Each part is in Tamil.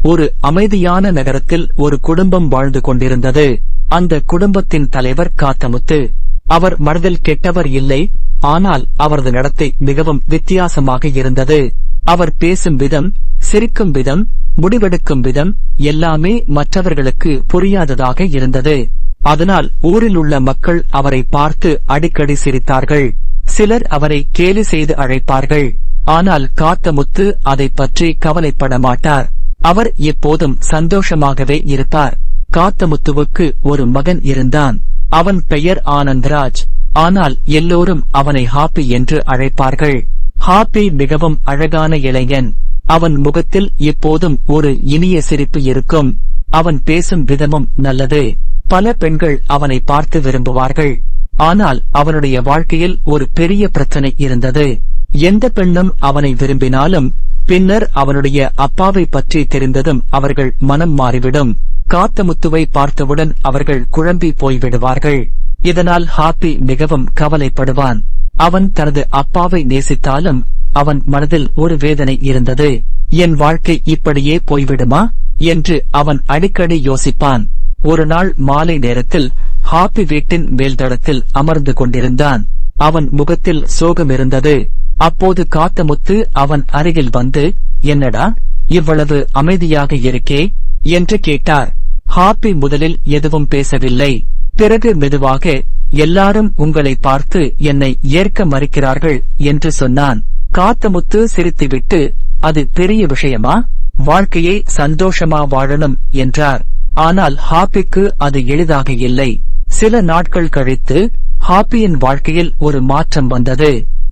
ஒரு அமைதியான நகரத்தில் ஒரு குடும்பம் வாழ்ந்து கொண்டிருந்தது. அந்த குடும்பத்தின் தலைவர் காத்தமுத்து. அவர் மனதில் கெட்டவர் இல்லை, ஆனால் அவரது நடத்தை மிகவும் வித்தியாசமாக இருந்தது. அவர் பேசும் விதம், சிரிக்கும் விதம், முடிவெடுக்கும் விதம் எல்லாமே மற்றவர்களுக்கு புரியாததாக இருந்தது. அதனால் ஊரில் உள்ள மக்கள் அவரை பார்த்து அடிக்கடி சிரித்தார்கள். சிலர் அவரை கேலி செய்து அழைப்பார்கள். ஆனால் காத்தமுத்து அதை பற்றி கவலைப்பட மாட்டார். அவர் எப்போதும் சந்தோஷமாகவே இருப்பார். காத்தமுத்துவுக்கு ஒரு மகன் இருந்தான். அவன் பெயர் ஆனந்தராஜ். ஆனால் எல்லோரும் அவனை ஹாப்பி என்று அழைப்பார்கள். ஹாப்பி மிகவும் அழகான இளைஞன். அவன் முகத்தில் எப்போதும் ஒரு இனிய சிரிப்பு இருக்கும். அவன் பேசும் விதமும் நல்லது. பல பெண்கள் அவனை பார்த்து விரும்புவார்கள். ஆனால் அவனுடைய வாழ்க்கையில் ஒரு பெரிய பிரச்சனை இருந்தது. எந்த பெண்ணும் அவனை விரும்பினாலும் பின்னர் அவனுடைய அப்பாவை பற்றி தெரிந்ததும் அவர்கள் மனம் மாறிவிடும். காத்தமுத்துவை பார்த்தவுடன் அவர்கள் குழம்பி போய்விடுவார்கள். இதனால் ஹாப்பி மிகவும் கவலைப்படுவான். அவன் தனது அப்பாவை நேசித்தாலும் அவன் மனதில் ஒரு வேதனை இருந்தது. என் வாழ்க்கை இப்படியே போய்விடுமா என்று அவன் அடிக்கடி யோசிப்பான். ஒரு நாள் மாலை நேரத்தில் ஹாப்பி வீட்டின் மேல்தளத்தில் அமர்ந்து கொண்டிருந்தான். அவன் முகத்தில் சோகமிருந்தது. அப்போது காத்தமுத்து அவன் அருகில் வந்து, என்னடா இவ்வளவு அமைதியாக இருக்கே என்று கேட்டார். ஹாப்பி முதலில் எதுவும் பேசவில்லை. பிறகு மெதுவாக, எல்லாரும் உங்களை பார்த்து என்னை ஏற்க மறுக்கிறார்கள் என்று சொன்னான். காத்தமுத்து சிரித்துவிட்டு, அது பெரிய விஷயமா? வாழ்க்கையை சந்தோஷமா வாழணும் என்றார். ஆனால் ஹாப்பிக்கு அது எளிதாக இல்லை. சில நாட்கள் கழித்து ஹாப்பியின் வாழ்க்கையில் ஒரு மாற்றம் வந்தது.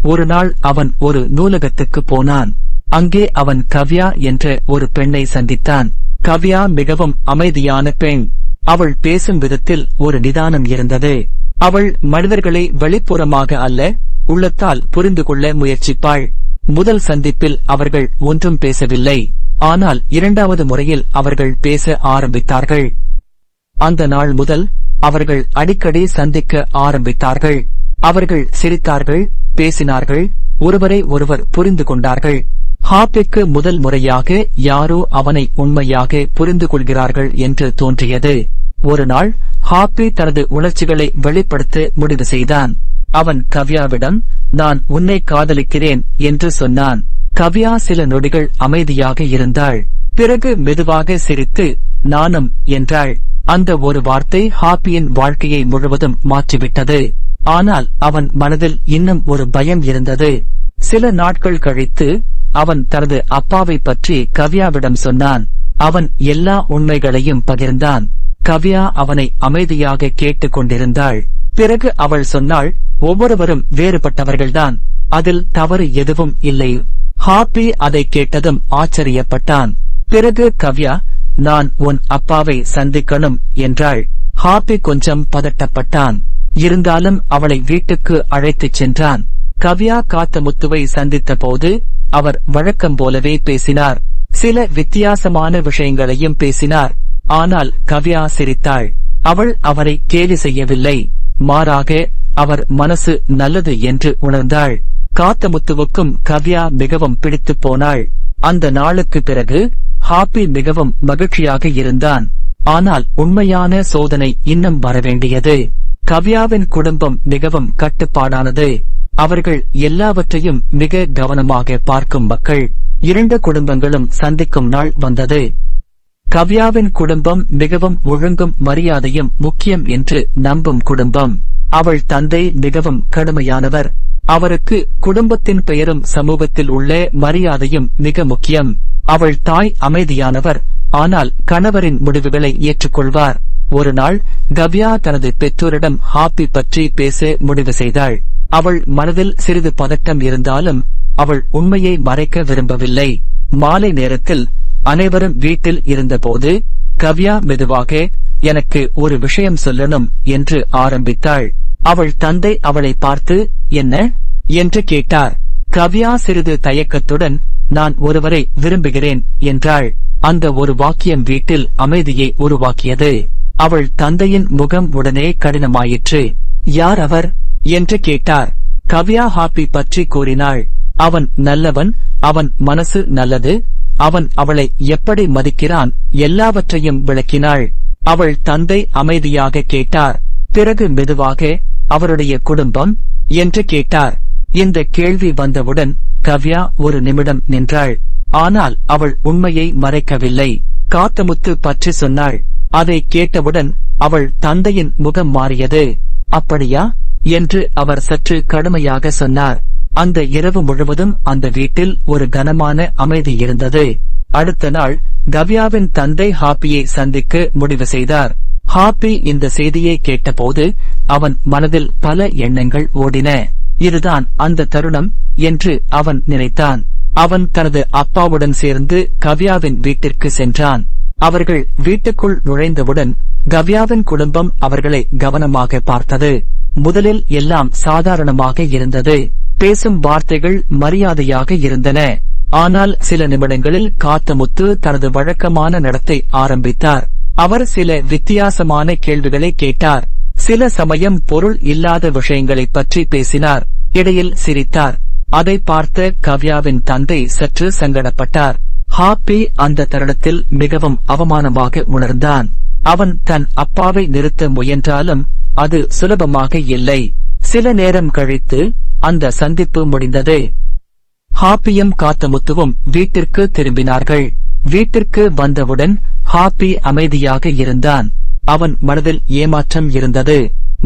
ஒரு நாள் அவன் ஒரு நூலகத்துக்கு போனான். அங்கே அவன் கவ்யா என்ற ஒரு பெண்ணை சந்தித்தான். கவ்யா மிகவும் அமைதியான பெண். அவள் பேசும் விதத்தில் ஒரு நிதானம் இருந்தது. அவள் மனிதர்களை வெளிப்புறமாக அல்ல, உள்ளத்தால் புரிந்து கொள்ள முயற்சிப்பாள். முதல் சந்திப்பில் அவர்கள் ஒன்றும் பேசவில்லை. ஆனால் இரண்டாவது முறையில் அவர்கள் பேச ஆரம்பித்தார்கள். அந்த நாள் முதல் அவர்கள் அடிக்கடி சந்திக்க ஆரம்பித்தார்கள். அவர்கள் சிரித்தார்கள், பேசினார்கள், ஒருவரை ஒருவர் புரிந்து கொண்டார்கள். ஹாப்பிக்கு முதல் முறையாக யாரோ அவனை உண்மையாக புரிந்து கொள்கிறார்கள் என்று தோன்றியது. ஒரு நாள் ஹாப்பி தனது உணர்ச்சிகளை வெளிப்படுத்த முடிவு செய்தான். அவன் கவ்யாவிடம், நான் உன்னை காதலிக்கிறேன் என்று சொன்னான். கவ்யா சில நொடிகள் அமைதியாக இருந்தாள். பிறகு மெதுவாக சிரித்து, நானும் என்றாள். அந்த ஒரு வார்த்தை ஹாப்பியின் வாழ்க்கையை முழுவதும் மாற்றிவிட்டது. ஆனால் அவன் மனதில் இன்னும் ஒரு பயம் இருந்தது. சில நாட்கள் கழித்து அவன் தனது அப்பாவை பற்றி கவ்யாவிடம் சொன்னான். அவன் எல்லா உண்மைகளையும் பகிர்ந்தான். கவ்யா அவனை அமைதியாக கேட்டுக் கொண்டிருந்தாள். பிறகு அவள் சொன்னாள், ஒவ்வொருவரும் வேறுபட்டவர்கள்தான், அதில் தவறு எதுவும் இல்லை. ஹாப்பி அதை கேட்டதும் ஆச்சரியப்பட்டான். பிறகு கவ்யா, நான் உன் அப்பாவை சந்திக்கணும் என்றாள். ஹாப்பி கொஞ்சம் பதட்டப்பட்டான். இருந்தாலும் அவளை வீட்டுக்கு அழைத்துச் சென்றான். கவ்யா காத்தமுத்துவை சந்தித்த போது அவர் வழக்கம் போலவே பேசினார். சில வித்தியாசமான விஷயங்களையும் பேசினார். ஆனால் கவ்யா சிரித்தாள். அவள் அவரை கேலி செய்யவில்லை. மாறாக அவர் மனசு நல்லது என்று உணர்ந்தாள். காத்தமுத்துவுக்கும் கவ்யா மிகவும் பிடித்துப் போனாள். அந்த நாளுக்கு பிறகு ஹாப்பி மிகவும் மகிழ்ச்சியாக இருந்தான். ஆனால் உண்மையான சோதனை இன்னும் வரவேண்டியது. கவ்யாவின் குடும்பம் மிகவும் கட்டுப்பாடானது. அவர்கள் எல்லாவற்றையும் மிக கவனமாக பார்க்கும் மக்கள். இரண்டு குடும்பங்களும் சந்திக்கும் நாள் வந்தது. கவ்யாவின் குடும்பம் மிகவும் ஒழுங்கும் மரியாதையும் முக்கியம் என்று நம்பும் குடும்பம். அவள் தந்தை மிகவும் கடுமையானவர். அவருக்கு குடும்பத்தின் பெயரும் சமூகத்தில் உள்ள மரியாதையும் மிக முக்கியம். அவள் தாய் அமைதியானவர், ஆனால் கணவரின் முடிவுகளை ஏற்றுக்கொள்வார். ஒரு நாள் கவ்யா தனது பெற்றோரிடம் ஹாப்பி பற்றி பேச முடிவு செய்தாள். அவள் மனதில் சிறிது பதட்டம் இருந்தாலும் அவள் உண்மையை மறைக்க விரும்பவில்லை. மாலை நேரத்தில் அனைவரும் வீட்டில் இருந்தபோது கவ்யா மெதுவாக, எனக்கு ஒரு விஷயம் சொல்லணும் என்று ஆரம்பித்தாள். அவள் தந்தை அவளை பார்த்து, என்ன என்று கேட்டார். கவ்யா சிறிது தயக்கத்துடன், நான் ஒருவரை விரும்புகிறேன் என்றாள். அந்த ஒரு வாக்கியம் வீட்டில் அமைதியை உருவாக்கியது. அவள் தந்தையின் முகம் உடனே கடினமாயிற்று. யார் அவர் என்று கேட்டார். கவ்யா ஹாப்பி பற்றி கூறினாள். அவன் நல்லவன், அவன் மனசு நல்லது, அவன் அவளை எப்படி மதிக்கிறான் எல்லாவற்றையும் விளக்கினாள். அவள் தந்தை அமைதியாக கேட்டார். பிறகு மெதுவாக, அவருடைய குடும்பம் என்று கேட்டார். இந்த கேள்வி வந்தவுடன் கவ்யா ஒரு நிமிடம் நின்றாள். ஆனால் அவள் உண்மையை மறைக்கவில்லை. காத்தமுத்து பற்றி சொன்னாள். அதை கேட்டவுடன் அவள் தந்தையின் முகம் மாறியது. அப்படியா என்று அவர் சற்று கடுமையாக சொன்னார். அந்த இரவு முழுவதும் அந்த வீட்டில் ஒரு கனமான அமைதி இருந்தது. அடுத்த நாள் கவ்யாவின் தந்தை ஹாப்பியை சந்திக்க முடிவு செய்தார். ஹாப்பி இந்த செய்தியை கேட்டபோது அவன் மனதில் பல எண்ணங்கள் ஓடின. இதுதான் அந்த தருணம் என்று அவன் நினைத்தான். அவன் தனது அப்பாவுடன் சேர்ந்து கவ்யாவின் வீட்டிற்கு சென்றான். அவர்கள் வீட்டுக்குள் நுழைந்தவுடன் கவ்யாவின் குடும்பம் அவர்களை கவனமாக பார்த்தது. முதலில் எல்லாம் சாதாரணமாக இருந்தது. பேசும் வார்த்தைகள் மரியாதையாக இருந்தன. ஆனால் சில நிமிடங்களில் காத்தமுத்து தனது வழக்கமான நடத்தை ஆரம்பித்தார். அவர் சில வித்தியாசமான கேள்விகளை கேட்டார். சில சமயம் பொருள் இல்லாத விஷயங்களைப் பற்றி பேசினார். இடையில் சிரித்தார். அதை பார்த்த கவ்யாவின் தந்தை சற்று சங்கடப்பட்டார். ஹாப்பி அந்த தருணத்தில் மிகவும் அவமானமாக உணர்ந்தான். அவன் தன் அப்பாவை நிறுத்த முயன்றாலும் அது சுலபமாக இல்லை. சில நேரம் கழித்து அந்த சந்திப்பு முடிந்தது. ஹாப்பியும் காத்தமுத்துவும் வீட்டிற்கு திரும்பினார்கள். வீட்டிற்கு வந்தவுடன் ஹாப்பி அமைதியாக இருந்தான். அவன் மனதில் ஏமாற்றம் இருந்தது.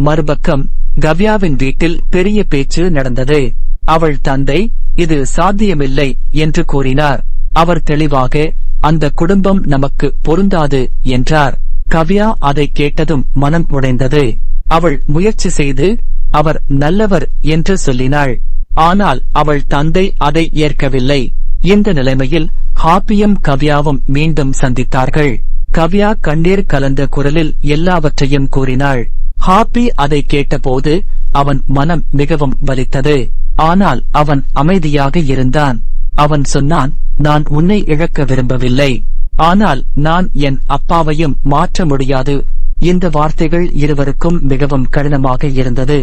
மறுபக்கம் கவ்யாவின் வீட்டில் பெரிய பேச்சு நடந்தது. அவள் தந்தை இது சாத்தியமில்லை என்று கூறினார். அவர் தெளிவாக, அந்த குடும்பம் நமக்கு பொருந்தாது என்றார். கவ்யா அதை கேட்டதும் மனம் உடைந்தது. அவள் முயற்சி செய்து அவர் நல்லவர் என்று சொல்லினாள். ஆனால் அவள் தந்தை அதை ஏற்கவில்லை. இந்த நிலைமையில் ஹாப்பியும் கவ்யாவும் மீண்டும் சந்தித்தார்கள். கவ்யா கண்ணீர் கலந்த குரலில் எல்லாவற்றையும் கூறினாள். ஹாப்பி அதை கேட்டபோது அவன் மனம் மிகவும் வலித்தது. ஆனால் அவன் அமைதியாக இருந்தான். அவன் சொன்னான், நான் உன்னை இழக்க விரும்பவில்லை. ஆனால் நான் என் அப்பாவையும் மாற்ற முடியாது. இந்த வார்த்தைகள் இருவருக்கும் மிகவும் கடினமாக இருந்தது.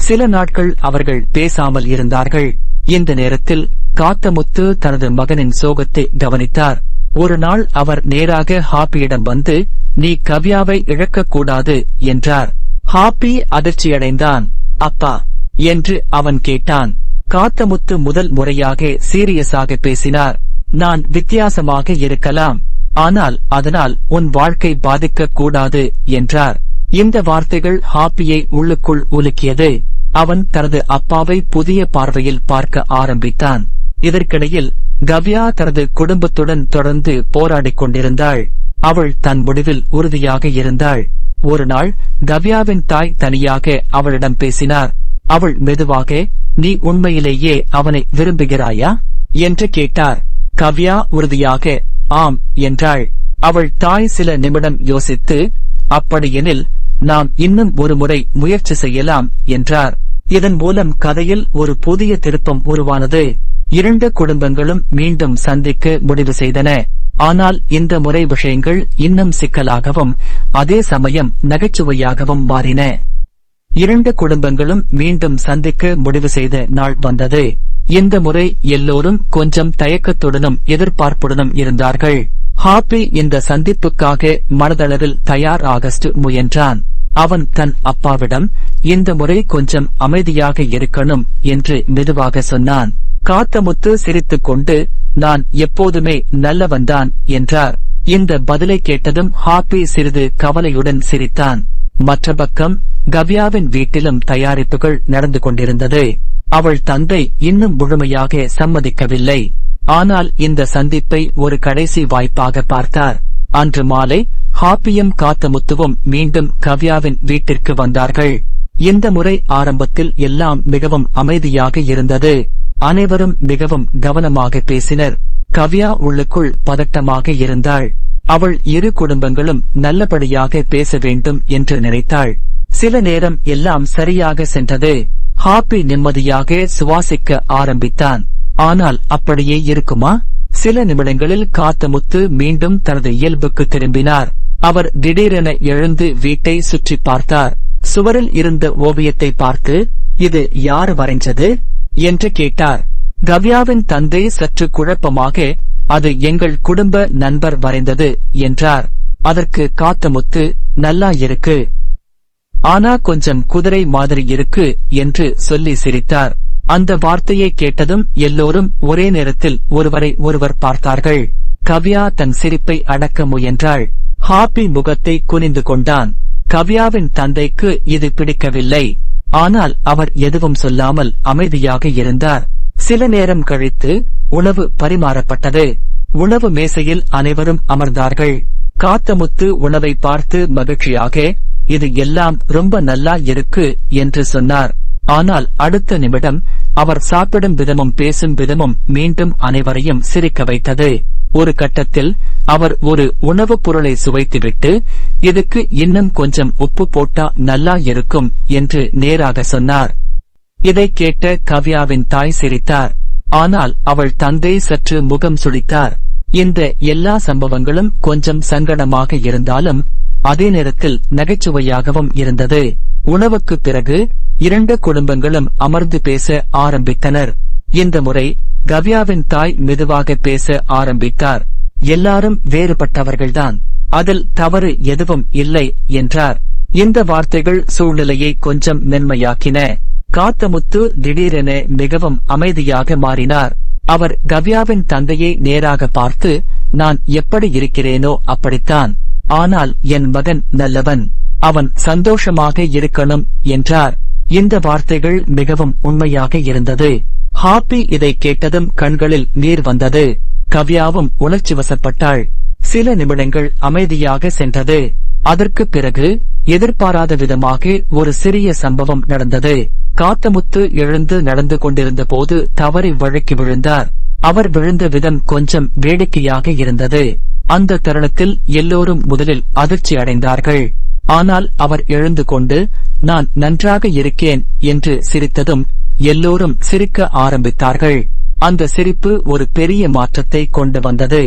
சில நாட்கள் அவர்கள் பேசாமல் இருந்தார்கள். இந்த நேரத்தில் காத்தமுத்து தனது மகனின் சோகத்தை கவனித்தார். ஒரு நாள் அவர் நேராக ஹாப்பியிடம் வந்து, நீ கவ்யாவை இழக்கக்கூடாது என்றார். ஹாப்பி அதிர்ச்சியடைந்தான். அப்பா என்று அவன் கேட்டான். காத்தமுத்து முதல் முறையாக சீரியஸாக பேசினார். நான் வித்தியாசமாக இருக்கலாம், ஆனால் அதனால் உன் வாழ்க்கை பாதிக்கக் கூடாது என்றார். இந்த வார்த்தைகள் ஹாப்பியை உள்ளுக்குள் உலுக்கியது. அவன் தனது அப்பாவை புதிய பார்வையில் பார்க்க ஆரம்பித்தான். இதற்கிடையில் கவ்யா தனது குடும்பத்துடன் தொடர்ந்து போராடிக் கொண்டிருந்தாள். அவள் தன் முடிவில் உறுதியாக இருந்தாள். ஒரு நாள் கவ்யாவின் தாய் தனியாக அவளிடம் பேசினார். அவள் மெதுவாக, நீ உண்மையிலேயே அவனை விரும்புகிறாயா என்று கேட்டார். கவ்யா உறுதியாக ஆம் என்றாள். அவள் தாய் சில நிமிடம் யோசித்து, அப்படியெனில் நாம் இன்னும் ஒரு முறை முயற்சி செய்யலாம் என்றார். இதன் மூலம் கதையில் ஒரு புதிய திருப்பம் உருவானது. இரண்டு குடும்பங்களும் மீண்டும் சந்திக்க முடிவு செய்தன. ஆனால் இந்த முறை விஷயங்கள் இன்னும் சிக்கலாகவும் அதே சமயம் நகைச்சுவையாகவும் மாறின. இரண்டு குடும்பங்களும் மீண்டும் சந்திக்க முடிவு செய்த நாள் வந்தது. இந்த முறை எல்லோரும் கொஞ்சம் தயக்கத்துடனும் எதிர்பார்ப்புடனும் இருந்தார்கள். ஹாப்பி இந்த சந்திப்புக்காக மனதளவில் தயாராக முயன்றான். அவன் தன் அப்பாவிடம், இந்த முறை கொஞ்சம் அமைதியாக இருக்கணும் என்று மெதுவாக சொன்னான். காத்தமுத்து சிரித்துக் கொண்டு, நான் எப்போதுமே நல்லவன்தான் என்றார். இந்த பதிலை கேட்டதும் ஹாப்பி சிறிது கவலையுடன் சிரித்தான். மற்ற பக்கம் கவ்யாவின் வீட்டிலும் தயாரிப்புகள் நடந்து கொண்டிருந்தது. அவள் தந்தை இன்னும் முழுமையாக சம்மதிக்கவில்லை. ஆனால் இந்த சந்திப்பை ஒரு கடைசி வாய்ப்பாக பார்த்தார். அன்று மாலை ஹாப்பியும் காத்தமுத்துவும் மீண்டும் கவ்யாவின் வீட்டிற்கு வந்தார்கள். இந்த முறை ஆரம்பத்தில் எல்லாம் மிகவும் அமைதியாக இருந்தது. அனைவரும் மிகவும் கவனமாக பேசினர். கவ்யா உள்ளுக்குள் பதட்டமாக இருந்தாள். அவள் இரு குடும்பங்களும் நல்லபடியாக பேச வேண்டும் என்று நினைத்தாள். சில நேரம் எல்லாம் சரியாக சென்றது. ஹாப்பி நிம்மதியாக சுவாசிக்க ஆரம்பித்தான். ஆனால் அப்படியே இருக்குமா? சில நிமிடங்களில் காத்தமுத்து மீண்டும் தனது இயல்புக்கு திரும்பினார். அவர் திடீரென எழுந்து வீட்டை சுற்றி பார்த்தார். சுவரில் இருந்த ஓவியத்தை பார்த்து, இது யார் வரைஞ்சது என்று கேட்டார். கவ்யாவின் தந்தை சற்று குழப்பமாக, அது எங்கள் குடும்ப நண்பர் வரைந்தது என்றார். அதற்கு காத்தமுத்து, நல்லா இருக்கு, ஆனா கொஞ்சம் குதிரை மாதிரி இருக்கு என்று சொல்லி சிரித்தார். அந்த வார்த்தையை கேட்டதும் எல்லோரும் ஒரே நேரத்தில் ஒருவரை ஒருவர் பார்த்தார்கள். கவ்யா தன் சிரிப்பை அடக்க முயன்றாள். ஹாப்பி முகத்தை குனிந்து கொண்டான். கவ்யாவின் தந்தைக்கு இது பிடிக்கவில்லை. ஆனால் அவர் எதுவும் சொல்லாமல் அமைதியாக இருந்தார். சில நேரம் கழித்து உணவு பரிமாறப்பட்டது. உணவு மேசையில் அனைவரும் அமர்ந்தார்கள். காத்தமுத்து உணவை பார்த்து மகிழ்ச்சியாக, இது எல்லாம் ரொம்ப நல்லா இருக்கு என்று சொன்னார். ஆனால் அடுத்த நிமிடம் அவர் சாப்பிடும் விதமும் பேசும் விதமும் மீண்டும் அனைவரையும் சிரிக்க வைத்தது. ஒரு கட்டத்தில் அவர் ஒரு உணவுப் பொருளை சுவைத்துவிட்டு, இதுக்கு இன்னும் கொஞ்சம் உப்பு போட்டா நல்லா இருக்கும் என்று நேராக சொன்னார். இதை கேட்ட கவ்யாவின் தாய் சிரித்தார். ஆனால் அவள் தந்தை சற்று முகம் சுளித்தார். இந்த எல்லா சம்பவங்களும் கொஞ்சம் சங்கடமாக இருந்தாலும் அதே நேரத்தில் நகைச்சுவையாகவும் இருந்தது. உணவுக்கு பிறகு 2 குடும்பங்களும் அமர்ந்து பேச ஆரம்பித்தனர். இந்த முறை கவ்யாவின் தாய் மெதுவாக பேச ஆரம்பித்தார். எல்லாரும் வேறுபட்டவர்கள்தான், அதில் தவறு எதுவும் இல்லை என்றார். இந்த வார்த்தைகள் சூழ்நிலையை கொஞ்சம் மென்மையாக்கின. காத்தமுத்து திடீரென மிகவும் அமைதியாக மாறினார். அவர் கவ்யாவின் தந்தையை நேராக பார்த்து, நான் எப்படி இருக்கிறேனோ அப்படித்தான், ஆனால் என் மகன் நல்லவன், அவன் சந்தோஷமாக இருக்கணும் என்றார். இந்த வார்த்தைகள் மிகவும் உண்மையாக இருந்தது. ஹாப்பி இதை கேட்டதும் கண்களில் நீர் வந்தது. கவ்யாவும் உணர்ச்சி வசப்பட்டாள். சில நிமிடங்கள் அமைதியாக சென்றது. அதற்கு பிறகு எதிர்பாராத விதமாக ஒரு சிறிய சம்பவம் நடந்தது. காத்தமுத்து எழுந்து நடந்து கொண்டிருந்த போது தவறி வழுக்கி விழுந்தார். அவர் விழுந்த விதம் கொஞ்சம் வேடிக்கையாக இருந்தது. அந்த தருணத்தில் எல்லோரும் முதலில் அதிர்ச்சி அடைந்தார்கள். ஆனால் அவர் எழுந்து கொண்டு, நான் நன்றாக இருக்கேன் என்று சிரித்ததும் எல்லோரும் சிரிக்க ஆரம்பித்தார்கள். அந்த சிரிப்பு ஒரு பெரிய மாற்றத்தை கொண்டு வந்தது.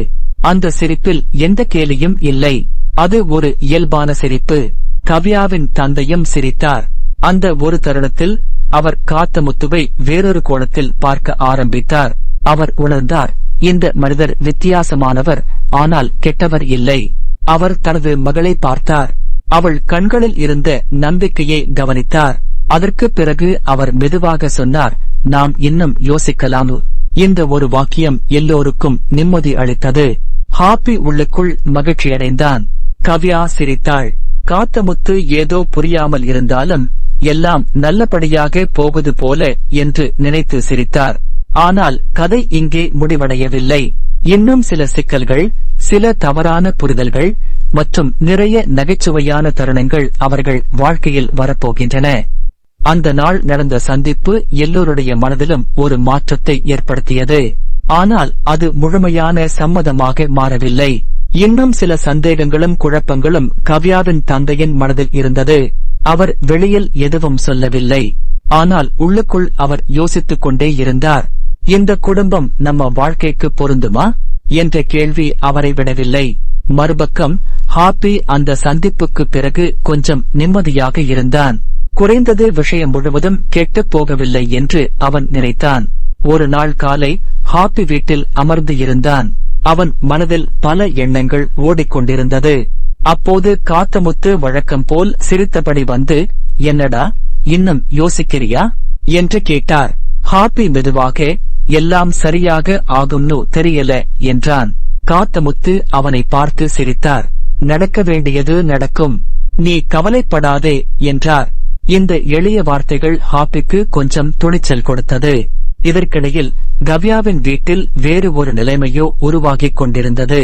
அந்த சிரிப்பில் எந்த கேலியும் இல்லை. அது ஒரு இயல்பான சிரிப்பு. கவ்யாவின் தந்தையும் சிரித்தார். அந்த ஒரு தருணத்தில் அவர் காத்தமுத்துவை வேறொரு கோணத்தில் பார்க்க ஆரம்பித்தார். அவர் உணர்ந்தார், இந்த மனிதர் வித்தியாசமானவர், ஆனால் கெட்டவர் இல்லை. அவர் தனது மகளை பார்த்தார். அவள் கண்களில் இருந்த நம்பிக்கையை கவனித்தார். அதற்கு பிறகு அவர் மெதுவாக சொன்னார், நாம் இன்னும் யோசிக்கலாம். இந்த ஒரு வாக்கியம் எல்லோருக்கும் நிம்மதி அளித்தது. ஹாப்பி உள்ளுக்குள் மகிழ்ச்சியடைந்தான். கவ்யா சிரித்தாள். காத்தமுத்து ஏதோ புரியாமல் இருந்தாலும் எல்லாம் நல்லபடியாக போவது போல என்று நினைத்து சிரித்தார். ஆனால் கதை இங்கே முடிவடையவில்லை. இன்னும் சில சிக்கல்கள், சில தவறான புரிதல்கள் மற்றும் நிறைய நகைச்சுவையான தருணங்கள் அவர்கள் வாழ்க்கையில் வரப்போகின்றன. அந்த நாள் நடந்த சந்திப்பு எல்லோருடைய மனதிலும் ஒரு மாற்றத்தை ஏற்படுத்தியது. ஆனால் அது முழுமையான சம்மதமாக மாறவில்லை. இன்னும் சில சந்தேகங்களும் குழப்பங்களும் கவ்யாவின் தந்தையின் மனதில் இருந்தது. அவர் வெளியில் எதுவும் சொல்லவில்லை. ஆனால் உள்ளுக்குள் அவர் யோசித்துக் கொண்டே இருந்தார். இந்த குடும்பம் நம்ம வாழ்க்கைக்கு பொருந்துமா என்ற கேள்வி அவரை விடவில்லை. மறுபக்கம் ஹாப்பி அந்த சந்திப்புக்கு பிறகு கொஞ்சம் நிம்மதியாக இருந்தான். குறைந்தது விஷயம் முழுவதும் கெட்டுப் போகவில்லை என்று அவன் நினைத்தான். ஒரு நாள் காலை ஹாப்பி வீட்டில் அமர்ந்து இருந்தான். அவன் மனதில் பல எண்ணங்கள் ஓடிக்கொண்டிருந்தது. அப்போது காத்தமுத்து வழக்கம் போல் சிரித்தபடி வந்து, என்னடா இன்னும் யோசிக்கிறியா என்று கேட்டார். ஹாப்பி மெதுவாக, எல்லாம் சரியாக ஆகும்னு தெரியல என்றான். காத்தமுத்து அவனை பார்த்து சிரித்தார். நடக்க வேண்டியது நடக்கும், நீ கவலைப்படாதே என்றார். இந்த எளிய வார்த்தைகள் ஹாப்பிக்கு கொஞ்சம் துணிச்சல் கொடுத்தது. இதற்கிடையில் கவ்யாவின் வீட்டில் வேறு ஒரு நிலைமையோ உருவாகிக் கொண்டிருந்தது.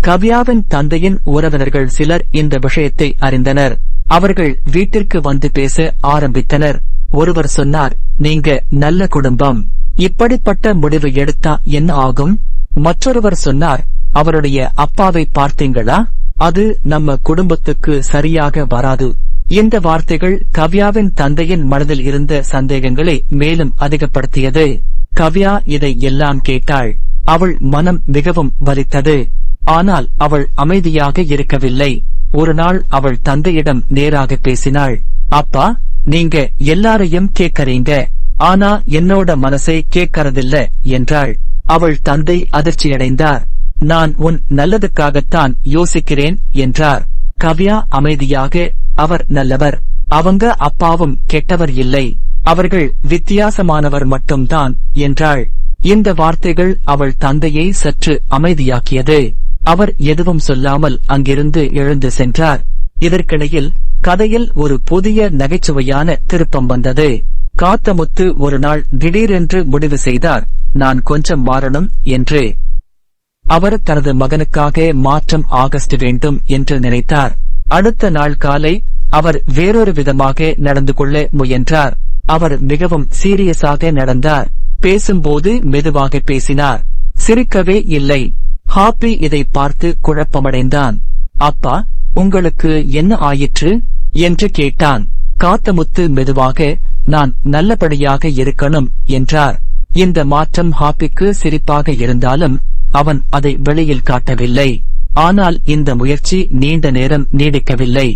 கவ்யாவின் தந்தையின் உறவினர்கள் சிலர் இந்த விஷயத்தை அறிந்தனர். அவர்கள் வீட்டிற்கு வந்து பேச ஆரம்பித்தனர். ஒருவர் சொன்னார், நீங்க நல்ல குடும்பம், இப்படிப்பட்ட முடிவு எடுத்தா என்ன ஆகும்? மற்றொருவர் சொன்னார், அவருடைய அப்பாவை பார்த்தீங்களா, அது நம்ம குடும்பத்துக்கு சரியாக வராது. இந்த வார்த்தைகள் கவ்யாவின் தந்தையின் மனதில் இருந்த சந்தேகங்களை மேலும் அதிகப்படுத்தியது. கவ்யா இதை எல்லாம் கேட்டாள். அவள் மனம் மிகவும் வலித்தது. ஆனால் அவள் அமைதியாக இருக்கவில்லை. ஒரு நாள் அவள் தந்தையிடம் நேராக பேசினாள். அப்பா, நீங்க எல்லாரையும் கேட்கறீங்க, ஆனா என்னோட மனசை கேட்கறதில்ல என்றாள். அவள் தந்தை அதிர்ச்சியடைந்தார். நான் உன் நல்லதுக்காகத்தான் யோசிக்கிறேன் என்றார். கவ்யா அமைதியாக, அவர் நல்லவர், அவங்க அப்பாவும் கெட்டவர் இல்லை, அவர்கள் வித்தியாசமானவர் மட்டும்தான் என்றாள். இந்த வார்த்தைகள் அவள் தந்தையை சற்று அமைதியாக்கியது. அவர் எதுவும் சொல்லாமல் அங்கிருந்து எழுந்து சென்றார். இதற்கிடையில் கதையில் ஒரு புதிய நகைச்சுவையான திருப்பம் வந்தது. காத்தமுத்து ஒரு நாள் திடீரென்று முடிவு செய்தார், நான் கொஞ்சம் மாறணும் என்று. அவர் தனது மகனுக்காக மாற்றம் ஆகஸ்ட் வேண்டும் என்று நினைத்தார். அடுத்த நாள் காலை அவர் வேறொரு விதமாக நடந்து கொள்ள முயன்றார். அவர் மிகவும் சீரியஸாக நடந்தார். பேசும்போது மெதுவாக பேசினார், சிரிக்கவே இல்லை. ஹாப்பி இதை பார்த்து குழப்பமடைந்தான். அப்பா, உங்களுக்கு என்ன ஆயிற்று என்று கேட்டான். காத்தமுத்து மெதுவாக, நான் நல்லபடியாக இருக்கணும் என்றார். இந்த மாற்றம் ஹாப்பிக்கு சிரிப்பாக இருந்தாலும் அவன் அதை வெளியில் காட்டவில்லை. ஆனால் இந்த முயற்சி நீண்ட நேரம் நீடிக்கவில்லை.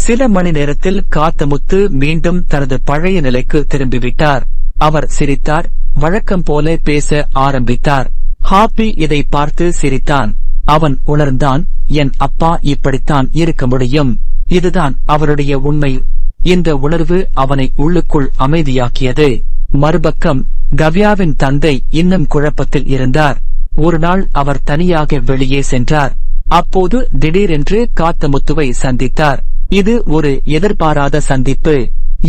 சில மணி நேரத்தில் காத்தமுத்து மீண்டும் தனது பழைய நிலைக்கு திரும்பிவிட்டார். அவர் சிரித்தார், வழக்கம் போல பேச ஆரம்பித்தார். ஹாப்பி இதை பார்த்து சிரித்தான். அவன் உணர்ந்தான், என் அப்பா இப்படித்தான் இருக்க முடியும், இதுதான் அவருடைய உண்மை. இந்த உணர்வு அவனை உள்ளுக்குள் அமைதியாக்கியது. மறுபக்கம் கவ்யாவின் தந்தை இன்னும் குழப்பத்தில் இருந்தார். ஒரு நாள் அவர் தனியாக வெளியே சென்றார். அப்போது திடீரென்று காத்தமுத்துவை சந்தித்தார். இது ஒரு எதிர்பாராத சந்திப்பு.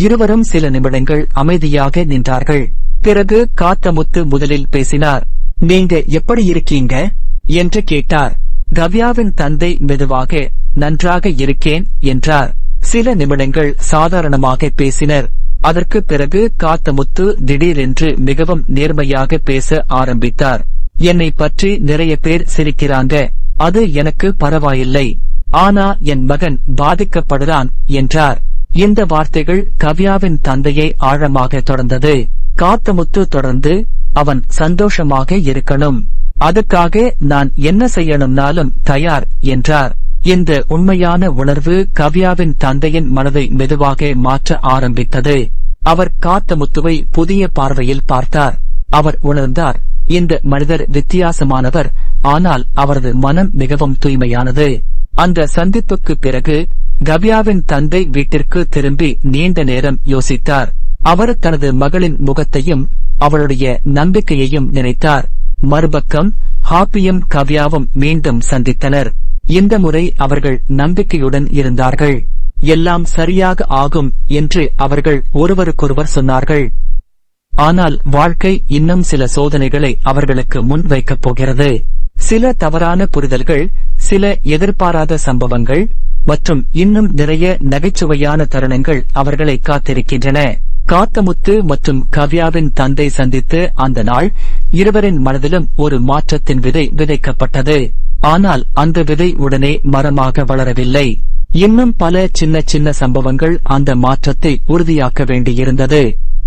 இருவரும் சில நிமிடங்கள் அமைதியாக நின்றார்கள். பிறகு காத்தமுத்து முதலில் பேசினார். நீங்க எப்படி இருக்கீங்க என்று கேட்டார். கவ்யாவின் தந்தை மெதுவாக, நன்றாக இருக்கேன் என்றார். சில நிமிடங்கள் சாதாரணமாக பேசினர். அதற்கு பிறகு காத்தமுத்து திடீரென்று மிகவும் நேர்மையாக பேச ஆரம்பித்தார். என்னை பற்றி நிறைய பேர் சிரிக்கிறாங்க, அது எனக்கு பரவாயில்லை, ஆனா என் மகன் பாதிக்கப்படுறான் என்றார். இந்த வார்த்தைகள் கவ்யாவின் தந்தையை ஆழமாக தொடர்ந்தது. காத்தமுத்து தொடர்ந்து, அவன் சந்தோஷமாக இருக்கணும், அதுக்காக நான் என்ன செய்யணும்னாலும் தயார் என்றார். இந்த உண்மையான உணர்வு கவ்யாவின் தந்தையின் மனதை மெதுவாக மாற்ற ஆரம்பித்தது. அவர் காத்தமுத்துவை புதிய பார்வையில் பார்த்தார். அவர் உணர்ந்தார், இந்த மனிதர் வித்தியாசமானவர், ஆனால் அவரது மனம் மிகவும் தூய்மையானது. அந்த சந்திப்புக்கு பிறகு கவ்யாவின் தந்தை வீட்டிற்கு திரும்பி நீண்ட நேரம் யோசித்தார். அவர் தனது மகளின் முகத்தையும் அவளுடைய நம்பிக்கையையும் நினைத்தார். மறுபக்கம் ஹாப்பியும் கவ்யாவும் மீண்டும் சந்தித்தனர். இந்த முறை அவர்கள் நம்பிக்கையுடன் இருந்தார்கள். எல்லாம் சரியாக ஆகும் என்று அவர்கள் ஒருவருக்கொருவர் சொன்னார்கள். ஆனால் வாழ்க்கை இன்னும் சில சோதனைகளை அவர்களுக்கு முன் வைக்கப் போகிறது. சில தவறான புரிதல்கள், சில எதிர்பாராத சம்பவங்கள் மற்றும் இன்னும் நிறைய நகைச்சுவையான தருணங்கள் அவர்களை காத்திருக்கின்றன. காத்தமுத்து மற்றும் கவ்யாவின் தந்தை சந்தித்து அந்த நாள் இருவரின் மனதிலும் ஒரு மாற்றத்தின் விதை விதைக்கப்பட்டது. ஆனால் அந்த விதை உடனே மரமாக வளரவில்லை. இன்னும் பல சின்ன சின்ன சம்பவங்கள் அந்த மாற்றத்தை உறுதியாக்க வேண்டியிருந்தது.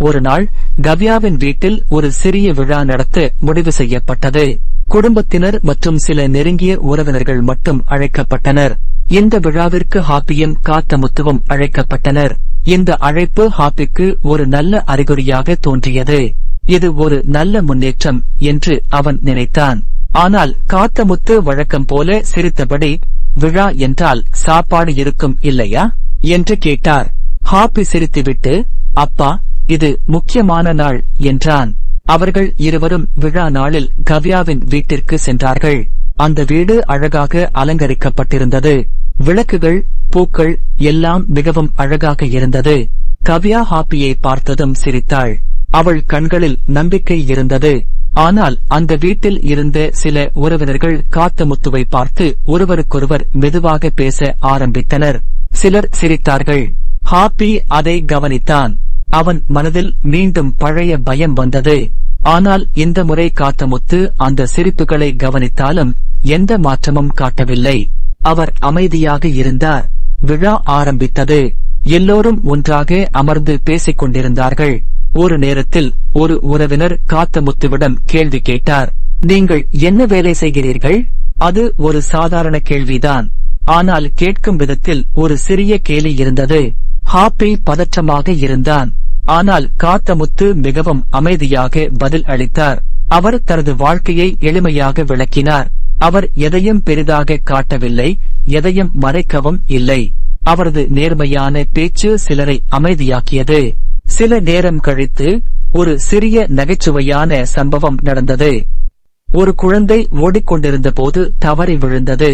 ஒரு நாள் கவ்யாவின் வீட்டில் ஒரு சிறிய விழா நடத்த முடிவு செய்யப்பட்டது. குடும்பத்தினர் மற்றும் சில நெருங்கிய உறவினர்கள் மட்டும் அழைக்கப்பட்டனர். இந்த விழாவிற்கு ஹாப்பியும் காத்தமுத்துவும் அழைக்கப்பட்டனர். இந்த அழைப்பு ஹாப்பிக்கு ஒரு நல்ல அறிகுறியாக தோன்றியது. இது ஒரு நல்ல முன்னேற்றம் என்று அவன் நினைத்தான். ஆனால் காத்தமுத்து வழக்கம் போல சிரித்தபடி, விழா என்றால் சாப்பாடு இருக்கும் இல்லையா என்று கேட்டார். ஹாப்பி சிரித்துவிட்டு, அப்பா, இது முக்கியமான நாள் என்றான். அவர்கள் இருவரும் விழா நாளில் கவ்யாவின் வீட்டிற்கு சென்றார்கள். அந்த வீடு அழகாக அலங்கரிக்கப்பட்டிருந்தது. விளக்குகள், பூக்கள் எல்லாம் மிகவும் அழகாக இருந்தது. கவ்யா ஹாப்பியை பார்த்ததும் சிரித்தாள். அவள் கண்களில் நம்பிக்கை இருந்தது. ஆனால் அந்த வீட்டில் இருந்த சில உறவினர்கள் காத்தமுத்துவை பார்த்து ஒருவருக்கொருவர் மெதுவாக பேச ஆரம்பித்தனர். சிலர் சிரித்தார்கள். ஹாப்பி அதை கவனித்தான். அவன் மனதில் மீண்டும் பழைய பயம் வந்தது. ஆனால் இந்த முறை காத்தமுத்து அந்த சிரிப்புகளை கவனித்தாலும் எந்த மாற்றமும் காட்டவில்லை. அவர் அமைதியாக இருந்தார். விழா ஆரம்பித்தது. எல்லோரும் ஒன்றாக அமர்ந்து பேசிக் கொண்டிருந்தார்கள். ஒரு நேரத்தில் ஒரு உறவினர் காத்தமுத்துவிடம் கேள்வி கேட்டார். நீங்கள் என்ன வேலை செய்கிறீர்கள்? அது ஒரு சாதாரண கேள்விதான். ஆனால் கேட்கும் விதத்தில் ஒரு சிறிய கேலி இருந்தது. ஹாப்பி பதற்றமாக இருந்தான். ஆனால் காத்தமுத்து மிகவும் அமைதியாக பதில் அளித்தார். அவர் தனது வாழ்க்கையை எளிமையாக விளக்கினார். அவர் எதையும் பெரிதாக காட்டவில்லை, எதையும் மறைக்கவும் இல்லை. அவரது நேர்மையான பேச்சு சிலரை அமைதியாக்கியது. சில நேரம் கழித்து ஒரு சிறிய நகைச்சுவையான சம்பவம் நடந்தது. ஒரு குழந்தை ஓடிக்கொண்டிருந்த போது தவறி விழுந்தது.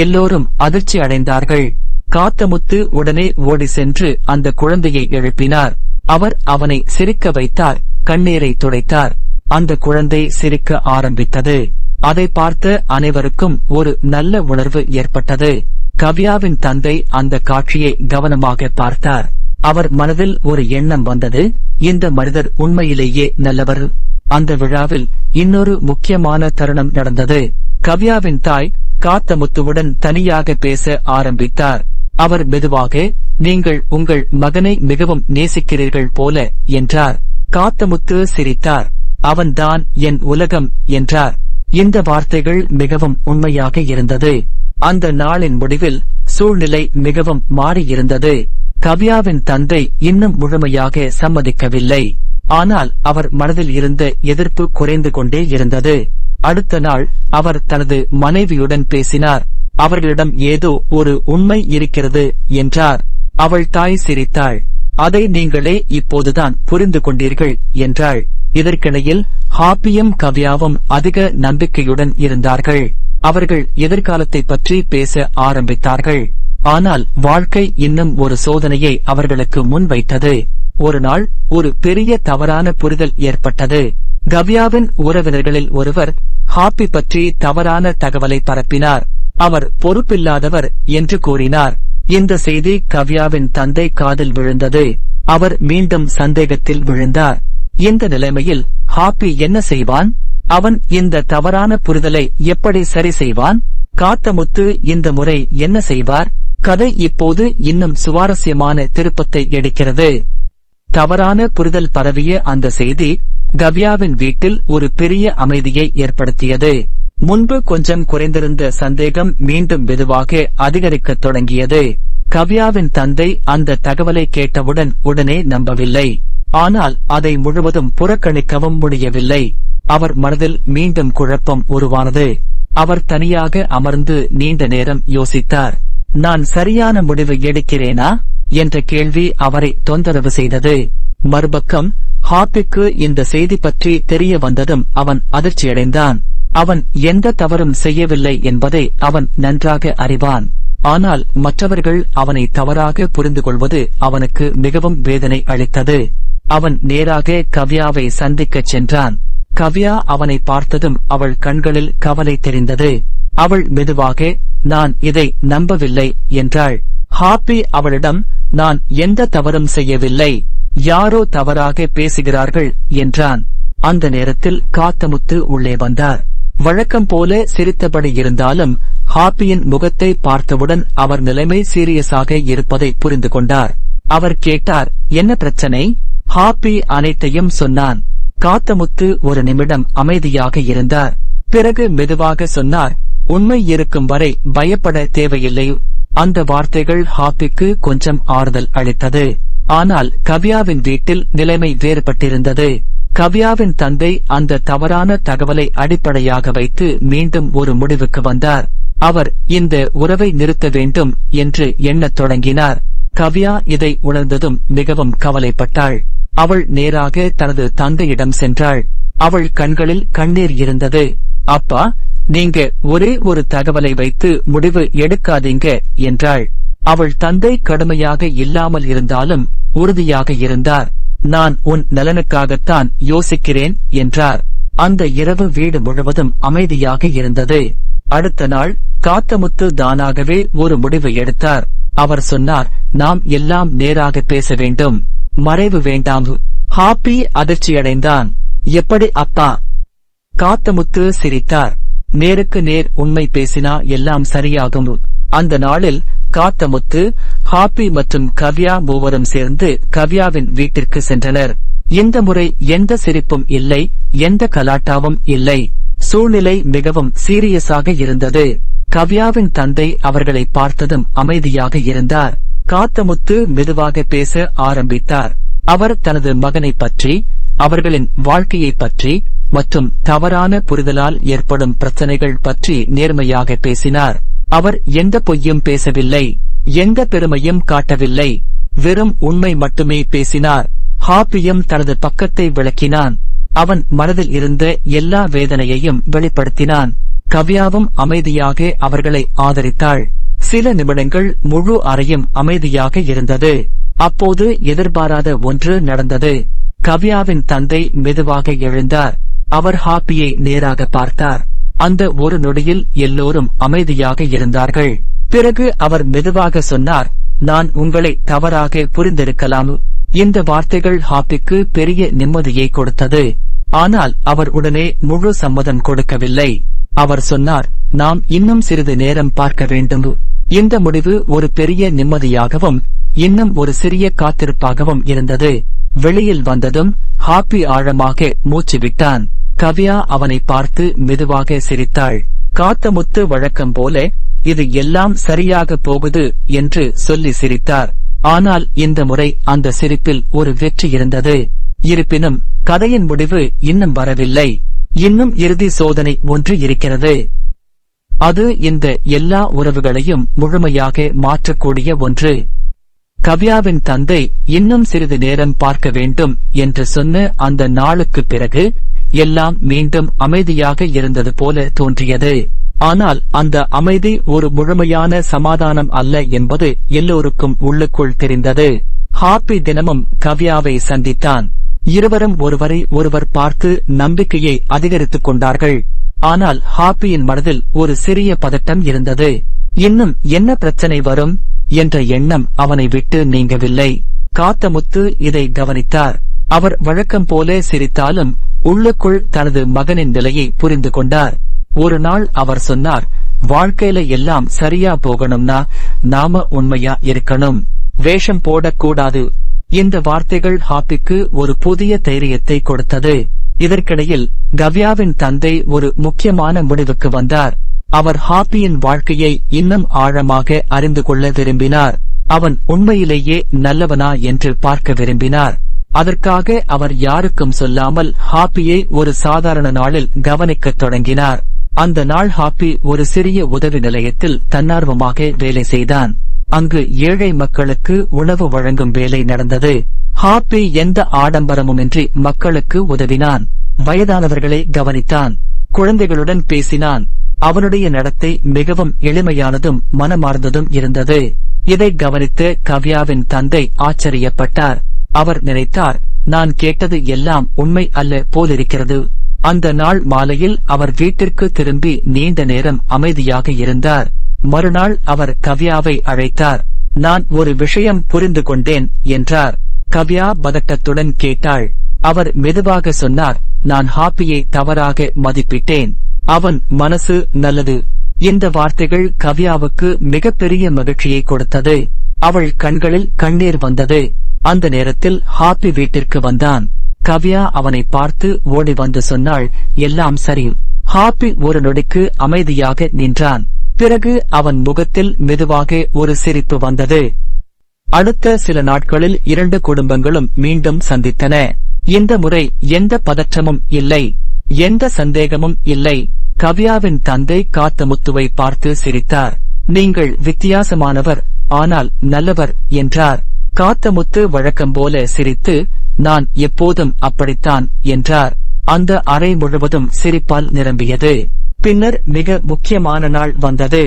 எல்லோரும் அதிர்ச்சி அடைந்தார்கள். காத்தமுத்து உடனே ஓடி சென்று அந்த குழந்தையை எழுப்பினார். அவர் அவனை சிரிக்க வைத்தார், கண்ணீரை துடைத்தார். அந்த குழந்தை சிரிக்க ஆரம்பித்தது. அதை பார்த்த அனைவருக்கும் ஒரு நல்ல உணர்வு ஏற்பட்டது. கவ்யாவின் தந்தை அந்த காட்சியை கவனமாக பார்த்தார். அவர் மனதில் ஒரு எண்ணம் வந்தது, இந்த மனிதர் உண்மையிலேயே நல்லவர். அந்த விழாவில் இன்னொரு முக்கியமான தருணம் நடந்தது. கவ்யாவின் தாய் காத்தமுத்துவுடன் தனியாக பேச ஆரம்பித்தார். அவர் மெதுவாக, நீங்கள் உங்கள் மகனை மிகவும் நேசிக்கிறீர்கள் போல என்றார். காத்தமுத்து சிரித்தார். அவன்தான் என் உலகம் என்றார். இந்த வார்த்தைகள் மிகவும் உண்மையாக இருந்தது. அந்த நாளின் முடிவில் சூழ்நிலை மிகவும் மாறியிருந்தது. கவ்யாவின் தந்தை இன்னும் முழுமையாக சம்மதிக்கவில்லை. ஆனால் அவர் மனதில் இருந்த எதிர்ப்பு குறைந்து கொண்டே இருந்தது. அடுத்த நாள் அவர் தனது மனைவியுடன் பேசினார். அவர்களிடம் ஏதோ ஒரு உண்மை இருக்கிறது என்றார். அவள் தாய் சிரித்தாள். அதை நீங்களே இப்போதுதான் புரிந்து கொண்டீர்கள் என்றாள். இதற்கிடையில் ஹாப்பியும் கவ்யாவும் அதிக நம்பிக்கையுடன் இருந்தார்கள். அவர்கள் எதிர்காலத்தை பற்றி பேச ஆரம்பித்தார்கள். ஆனால் வாழ்க்கை இன்னும் ஒரு சோதனையை அவர்களுக்கு முன்வைத்தது. ஒரு நாள் ஒரு பெரிய தவறான புரிதல் ஏற்பட்டது. கவ்யாவின் உறவினர்களில் ஒருவர் ஹாப்பி பற்றி தவறான தகவலை பரப்பினார். அவர் பொறுப்பில்லாதவர் என்று கூறினார். இந்த செய்தி கவ்யாவின் தந்தை காதில் விழுந்தது. அவர் மீண்டும் சந்தேகத்தில் விழுந்தார். இந்த நிலைமையில் ஹாப்பி என்ன செய்வான்? அவன் இந்த தவறான புரிதலை எப்படி சரி செய்வான்? காத்தமுத்து இந்த முறை என்ன செய்வார்? கதை இப்போது இன்னும் சுவாரஸ்யமான திருப்பத்தை எடுக்கிறது. தவறான புரிதல் பரவிய அந்த செய்தி கவ்யாவின் வீட்டில் ஒரு பெரிய அமைதியை ஏற்படுத்தியது. முன்பு கொஞ்சம் குறைந்திருந்த சந்தேகம் மீண்டும் மெதுவாக அதிகரிக்கத் தொடங்கியது. கவ்யாவின் தந்தை அந்த தகவலை கேட்டவுடன் உடனே நம்பவில்லை. ஆனால் அதை முழுவதும் புறக்கணிக்கவும் முடியவில்லை. அவர் மனதில் மீண்டும் குழப்பம் உருவானது. அவர் தனியாக அமர்ந்து நீண்ட நேரம் யோசித்தார். நான் சரியான முடிவு எடுக்கிறேனா என்ற கேள்வி அவரை தொந்தரவு செய்தது. மறுபக்கம் ஹாப்பிக்கு இந்த செய்தி பற்றி தெரிய வந்ததும் அவன் அதிர்ச்சியடைந்தான். அவன் எந்த தவறும் செய்யவில்லை என்பதை அவன் நன்றாக அறிவான். ஆனால் மற்றவர்கள் அவனை தவறாக புரிந்து கொள்வது அவனுக்கு மிகவும் வேதனை அளித்தது. அவன் நேராக கவ்யாவை சந்திக்கச் சென்றான். கவ்யா அவனை பார்த்ததும் அவள் கண்களில் கவலை தெரிந்தது. அவள் மெதுவாக, நான் இதை நம்பவில்லை என்றாள். ஹாப்பி அவளிடம், நான் எந்த தவறும் செய்யவில்லை, யாரோ தவறாக பேசுகிறார்கள் என்றான். அந்த நேரத்தில் காத்தமுத்து உள்ளே வந்தார். வழக்கம் போல சிரித்தபடி இருந்தாலும் ஹாப்பியின் முகத்தை பார்த்தவுடன் அவர் நிலைமை சீரியஸாக இருப்பதை புரிந்து கொண்டார். அவர் கேட்டார், என்ன பிரச்சனை? ஹாப்பி அனைத்தையும் சொன்னான். காத்தமுத்து ஒரு நிமிடம் அமைதியாக இருந்தார். பிறகு மெதுவாக சொன்னார், உண்மை இருக்கும் வரை பயப்பட தேவையில்லை. அந்த வார்த்தைகள் ஹாப்பிக்கு கொஞ்சம் ஆறுதல் அளித்தது. ஆனால் கவ்யாவின் வீட்டில் நிலைமை வேறுபட்டிருந்தது. கவ்யாவின் தந்தை அந்த தவறான தகவலை அடிப்படையாக வைத்து மீண்டும் ஒரு முடிவுக்கு வந்தார். அவர் இந்த உறவை நிறுத்த வேண்டும் என்று எண்ணத் தொடங்கினார். கவ்யா இதை உணர்ந்ததும் மிகவும் கவலைப்பட்டாள். அவள் நேராக தனது தந்தையிடம் சென்றாள். அவள் கண்களில் கண்ணீர் இருந்தது. அப்பா, நீங்க ஒரே ஒரு தகவலை வைத்து முடிவு எடுக்காதீங்க என்றாள். அவள் தந்தை கடுமையாக இல்லாமல் இருந்தாலும் உறுதியாக இருந்தார். நான் உன் நலனுக்காகத்தான் யோசிக்கிறேன் என்றார். அந்த இரவு வீடு முழுவதும் அமைதியாக இருந்தது. அடுத்த நாள் காத்தமுத்து தானாகவே ஒரு முடிவு எடுத்தார். அவர் சொன்னார், நாம் எல்லாம் நேராக பேச வேண்டும், மறைவு வேண்டாம். ஹாப்பி அதிர்ச்சியடைந்தான். எப்படி அப்பா? காத்தமுத்து சிரித்தார். நேருக்கு நேர் உண்மை பேசினா எல்லாம் சரியாகும். அந்த நாளில் காத்தமுத்து, ஹாப்பி மற்றும் கவ்யா மூவரும் சேர்ந்து கவ்யாவின் வீட்டிற்கு சென்றனர். இந்த முறை எந்த சிரிப்பும் இல்லை, எந்த கலாட்டாவும் இல்லை. சூழ்நிலை மிகவும் சீரியஸாக இருந்தது. கவ்யாவின் தந்தை அவர்களை பார்த்ததும் அமைதியாக இருந்தார். காத்தமுத்து மெதுவாக பேச ஆரம்பித்தார். அவர் தனது மகனைப் பற்றி, அவர்களின் வாழ்க்கையைப் பற்றி மற்றும் தவறான புரிதலால் ஏற்படும் பிரச்சனைகள் பற்றி நேர்மையாக பேசினார். அவர் எந்த பொய்யும் பேசவில்லை, எந்த பெருமையும் காட்டவில்லை, வெறும் உண்மை மட்டுமே பேசினார். ஹாப்பியும் தனது பக்கத்தை விளக்கினான். அவன் மனதில் இருந்த எல்லா வேதனையையும் வெளிப்படுத்தினான். கவ்யாவும் அமைதியாக அவர்களை ஆதரித்தாள். சில நிமிடங்கள் முழு அறையும் அமைதியாக இருந்தது. அப்போது எதிர்பாராத ஒன்று நடந்தது. கவ்யாவின் தந்தை மெதுவாக எழுந்தார். அவர் ஹாப்பியை நேராக பார்த்தார். அந்த ஒரு நொடியில் எல்லோரும் அமைதியாக இருந்தார்கள். பிறகு அவர் மெதுவாக சொன்னார், நான் உங்களை தவறாக புரிந்திருக்கலாம். இந்த வார்த்தைகள் ஹாப்பிக்கு பெரிய நிம்மதியை கொடுத்தது. ஆனால் அவர் உடனே முழு சம்மதம் கொடுக்கவில்லை. அவர் சொன்னார், நாம் இன்னும் சிறிது நேரம் பார்க்க வேண்டும். இந்த முடிவு ஒரு பெரிய நிம்மதியாகவும் இன்னும் ஒரு சிறிய காத்திருப்பாகவும் இருந்தது. வெளியில் வந்ததும் ஹாப்பி ஆழமாக மூச்சு விட்டான். கவ்யா அவனை பார்த்து மெதுவாக சிரித்தாள். காத்தமுத்து வழக்கம் போல, இது எல்லாம் சரியாக போகுது என்று சொல்லி சிரித்தார். ஆனால் இந்த முறை அந்த சிரிப்பில் ஒரு வெற்றி இருந்தது. இருப்பினும் கதையின் முடிவு இன்னும் வரவில்லை. இன்னும் இறுதி சோதனை ஒன்று இருக்கிறது. அது இந்த எல்லா உறவுகளையும் முழுமையாக மாற்றக்கூடிய ஒன்று. கவ்யாவின் தந்தை இன்னும் சிறிது நேரம் பார்க்க வேண்டும் என்று சொன்ன அந்த நாளுக்குப் பிறகு எல்லாம் மீண்டும் அமைதியாக இருந்தது போல தோன்றியது. ஆனால் அந்த அமைதி ஒரு முழுமையான சமாதானம் அல்ல என்பது எல்லோருக்கும் உள்ளுக்குள் தெரிந்தது. ஹாப்பி தினமும் கவ்யாவை சந்தித்தான். இருவரும் ஒருவரை ஒருவர் பார்த்து நம்பிக்கையை அதிகரித்துக் கொண்டார்கள். ஆனால் ஹாப்பியின் மனதில் ஒரு சிறிய பதட்டம் இருந்தது. இன்னும் என்ன பிரச்சனை வரும் என்ற எண்ணம் அவனை விட்டு நீங்கவில்லை. காத்தமுத்து இதை கவனித்தார். அவர் வழக்கம் போல சிரித்தாலும் உள்ளுக்குள் தனது மகனின் நிலையை புரிந்து கொண்டார். ஒரு நாள் அவர் சொன்னார், வாழ்க்கையில எல்லாம் சரியா போகணும்னா நாம உண்மையா இருக்கணும், வேஷம் போடக்கூடாது. இந்த வார்த்தைகள் ஹாப்பிக்கு ஒரு புதிய தைரியத்தை கொடுத்தது. இதற்கிடையில் கவ்யாவின் தந்தை ஒரு முக்கியமான முடிவுக்கு வந்தார். அவர் ஹாப்பியின் வாழ்க்கையை இன்னும் ஆழமாக அறிந்து கொள்ள விரும்பினார். அவன் உண்மையிலேயே நல்லவனா என்று பார்க்க விரும்பினார். அதற்காக அவர் யாருக்கும் சொல்லாமல் ஹாப்பியை ஒரு சாதாரண நாளில் கவனிக்கத் தொடங்கினார். அந்த நாள் ஹாப்பி ஒரு சிறிய உதவி நிலையத்தில் தன்னார்வமாக வேலை செய்தான். அங்கு ஏழை மக்களுக்கு உணவு வழங்கும் வேலை நடந்தது. ஹாப்பி எந்த ஆடம்பரமுமின்றி மக்களுக்கு உதவினான். வயதானவர்களை கவனித்தான். குழந்தைகளுடன் பேசினான். அவனுடைய நடத்தை மிகவும் எளிமையானதும் மனமார்ந்ததும் இருந்தது. இதை கவனித்த கவ்யாவின் தந்தை ஆச்சரியப்பட்டார். அவர் நினைத்தார், நான் கேட்டது எல்லாம் உண்மை அல்ல போலிருக்கிறது. அந்த நாள் மாலையில் அவர் வீட்டிற்கு திரும்பி நீண்ட நேரம் அமைதியாக இருந்தார். மறுநாள் அவர் கவ்யாவை அழைத்தார். நான் ஒரு விஷயம் புரிந்து கொண்டேன் என்றார். கவ்யா பதட்டத்துடன் கேட்டாள். அவர் மெதுவாக சொன்னார், நான் ஹாப்பியை தவறாக மதிப்பிட்டேன். அவன் மனசு நல்லது. இந்த வார்த்தைகள் கவ்யாவுக்கு மிகப்பெரிய மகிழ்ச்சியை கொடுத்தது. அவள் கண்களில் கண்ணீர் வந்தது. அந்த நேரத்தில் ஹாப்பி வீட்டிற்கு வந்தான். கவ்யா அவனை பார்த்து ஓடி வந்து சொன்னாள், எல்லாம் சரி. ஹாப்பி ஒரு நொடிக்கு அமைதியாக நின்றான். பிறகு அவன் முகத்தில் மெதுவாக ஒரு சிரிப்பு வந்தது. அடுத்த சில நாட்களில் இரண்டு குடும்பங்களும் மீண்டும் சந்தித்தன. இந்த முறை எந்த பதற்றமும் இல்லை, எந்த சந்தேகமும் இல்லை. கவ்யாவின் தந்தை காத்தமுத்துவை பார்த்து சிரித்தார். நீங்கள் வித்தியாசமானவர், ஆனால் நல்லவர் என்றார். காத்தமுத்து வழக்கம் போல சிரித்து, நான் எப்போதும் அப்படித்தான் என்றார். அந்த அறை முழுவதும் சிரிப்பால் நிரம்பியது. பின்னர் மிக முக்கியமான நாள் வந்தது.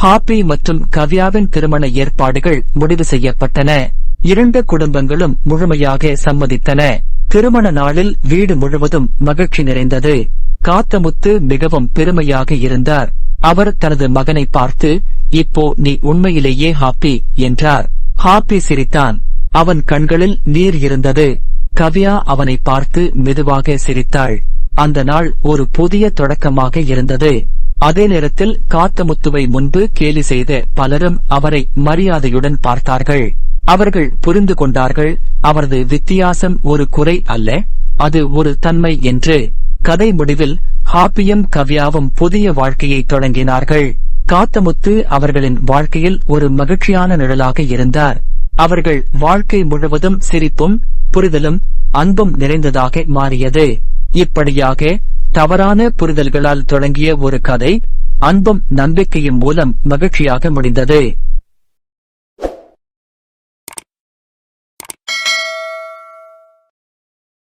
ஹாப்பி மற்றும் கவ்யாவின் திருமண ஏற்பாடுகள் முடிவு செய்யப்பட்டன. இரண்டு குடும்பங்களும் முழுமையாக சம்மதித்தன. திருமண நாளில் வீடு முழுவதும் மகிழ்ச்சி நிறைந்தது. காத்தமுத்து மிகவும் பெருமையாக இருந்தார். அவர் தனது மகனை பார்த்து, இப்போ நீ உண்மையிலேயே ஹாப்பி என்றார். ஹாப்பி சிரித்தான். அவன் கண்களில் நீர் இருந்தது. கவ்யா அவனை பார்த்து மெதுவாக சிரித்தாள். அந்த நாள் ஒரு புதிய தொடக்கமாக இருந்தது. அதே நேரத்தில் காத்தமுத்துவை முன்பு கேலி செய்த பலரும் அவரை மரியாதையுடன் பார்த்தார்கள். அவர்கள் புரிந்து கொண்டார்கள், அவரது வித்தியாசம் ஒரு குறை அல்ல, அது ஒரு தன்மை என்று. கதை முடிவில் ஹாப்பியும் கவ்யாவும் புதிய வாழ்க்கையை தொடங்கினார்கள். காத்தமுத்து அவர்களின் வாழ்க்கையில் ஒரு மகிழ்ச்சியான நிழலாக இருந்தார். அவர்கள் வாழ்க்கை முழுவதும் சிரிப்பும் புரிதலும் அன்பும் நிறைந்ததாக மாறியது. இப்படியாக தவறான புரிதல்களால் தொடங்கிய ஒரு கதை அன்பும் நம்பிக்கையும் மூலம் மகிழ்ச்சியாக முடிந்தது.